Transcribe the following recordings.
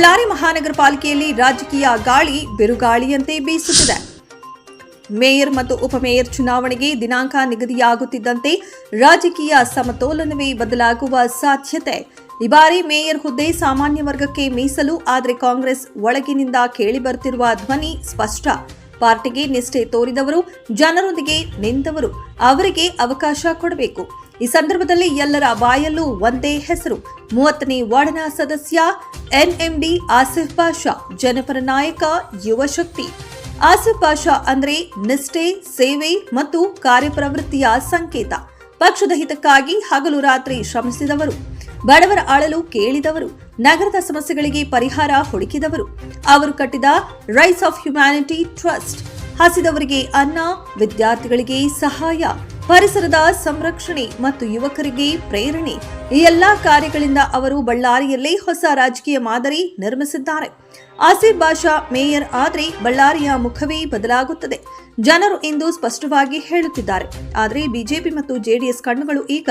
ಬಳ್ಳಾರಿ ಮಹಾನಗರ ಪಾಲಿಕೆಯಲ್ಲಿ ರಾಜಕೀಯ ಗಾಳಿ ಬಿರುಗಾಳಿಯಂತೆ ಬೀಸುತ್ತಿದೆ. ಮೇಯರ್ ಮತ್ತು ಉಪಮೇಯರ್ ಚುನಾವಣೆಗೆ ದಿನಾಂಕ ನಿಗದಿಯಾಗುತ್ತಿದ್ದಂತೆ ರಾಜಕೀಯ ಸಮತೋಲನವೇ ಬದಲಾಗುವ ಸಾಧ್ಯತೆ. ಈ ಬಾರಿ ಮೇಯರ್ ಹುದ್ದೆ ಸಾಮಾನ್ಯ ವರ್ಗಕ್ಕೆ ಮೀಸಲು. ಆದರೆ ಕಾಂಗ್ರೆಸ್ ಒಳಗಿನಿಂದ ಕೇಳಿಬರುತ್ತಿರುವ ಧ್ವನಿ ಸ್ಪಷ್ಟ. ಪಾರ್ಟಿಗೆ ನಿಷ್ಠೆ ತೋರಿದವರು, ಜನರೊಂದಿಗೆ ನಿಂತವರು, ಅವರಿಗೆ ಅವಕಾಶ ಕೊಡಬೇಕು. ಈ ಸಂದರ್ಭದಲ್ಲಿ ಎಲ್ಲರ ಬಾಯಲ್ಲೂ ಒಂದೇ ಹೆಸರು, 30ನೇ ವಾರ್ಡ್ನ ಸದಸ್ಯ ಎನ್ಎಂಡಿ ಆಸಿಫ್ ಪಾಷಾ, ಜನಪರ ನಾಯಕ, ಯುವ ಶಕ್ತಿ. ಆಸಿಫ್ ಪಾಷಾ ಅಂದ್ರೆ ನಿಷ್ಠೆ, ಸೇವೆ ಮತ್ತು ಕಾರ್ಯಪ್ರವೃತ್ತಿಯ ಸಂಕೇತ. ಪಕ್ಷದ ಹಿತಕ್ಕಾಗಿ ಹಗಲು ರಾತ್ರಿ ಶ್ರಮಿಸಿದವರು, ಬಡವರ ಅಳಲು ಕೇಳಿದವರು, ನಗರದ ಸಮಸ್ಯೆಗಳಿಗೆ ಪರಿಹಾರ ಹುಡುಕಿದವರು. ಅವರು ಕಟ್ಟಿದ ರೈಸ್ ಆಫ್ ಹ್ಯುಮ್ಯಾನಿಟಿ ಟ್ರಸ್ಟ್, ಹಸಿದವರಿಗೆ ಅನ್ನ, ವಿದ್ಯಾರ್ಥಿಗಳಿಗೆ ಸಹಾಯ, ಪರಿಸರದ ಸಂರಕ್ಷಣೆ ಮತ್ತು ಯುವಕರಿಗೆ ಪ್ರೇರಣೆ. ಈ ಎಲ್ಲಾ ಕಾರ್ಯಗಳಿಂದ ಅವರು ಬಳ್ಳಾರಿಯಲ್ಲೇ ಹೊಸ ರಾಜಕೀಯ ಮಾದರಿ ನಿರ್ಮಿಸಿದ್ದಾರೆ. ಆಸಿಫ್ ಪಾಷಾ ಮೇಯರ್ ಆದರೆ ಬಳ್ಳಾರಿಯ ಮುಖವೇ ಬದಲಾಗುತ್ತದೆ. ಜನರು ಇಂದು ಸ್ಪಷ್ಟವಾಗಿ ಹೇಳುತ್ತಿದ್ದಾರೆ. ಆದರೆ ಬಿಜೆಪಿ ಮತ್ತು ಜೆಡಿಎಸ್ ಕಣ್ಣುಗಳು ಈಗ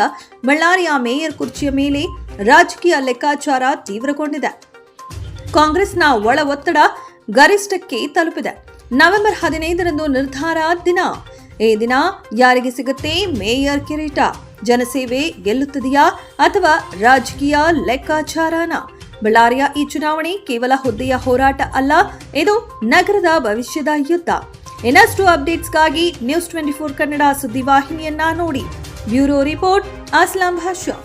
ಬಳ್ಳಾರಿಯ ಮೇಯರ್ ಕುರ್ಚಿಯ ಮೇಲೆ. ರಾಜಕೀಯ ಲೆಕ್ಕಾಚಾರ ತೀವ್ರಗೊಂಡಿದೆ. ಕಾಂಗ್ರೆಸ್ನ ಒಳ ಒತ್ತಡ ಗರಿಷ್ಠಕ್ಕೆ ತಲುಪಿದೆ. ನವೆಂಬರ್ 15ರಂದು ನಿರ್ಧಾರ ದಿನ. ಈ ದಿನ ಯಾರಿಗೆ ಸಿಗುತ್ತೆ ಮೇಯರ್ ಕಿರೀಟ? ಜನಸೇವೆ ಗೆಲ್ಲುತ್ತದೆಯಾ ಅಥವಾ ರಾಜಕೀಯ ಲೆಕ್ಕಾಚಾರನ? ಬಳ್ಳಾರಿಯ ಈ ಚುನಾವಣೆ ಕೇವಲ ಹುದ್ದೆಯ ಹೋರಾಟ ಅಲ್ಲ, ಇದು ನಗರದ ಭವಿಷ್ಯದ ಯುದ್ಧ. ಇನ್ನಷ್ಟು ಅಪ್ಡೇಟ್ಸ್ಗಾಗಿ ನ್ಯೂಸ್ 24 ಕನ್ನಡ ಸುದ್ದಿವಾಹಿನಿಯನ್ನ ನೋಡಿ. ಬ್ಯೂರೋ ರಿಪೋರ್ಟ್, ಅಸ್ಲಾಂ ಭಾಷಾ.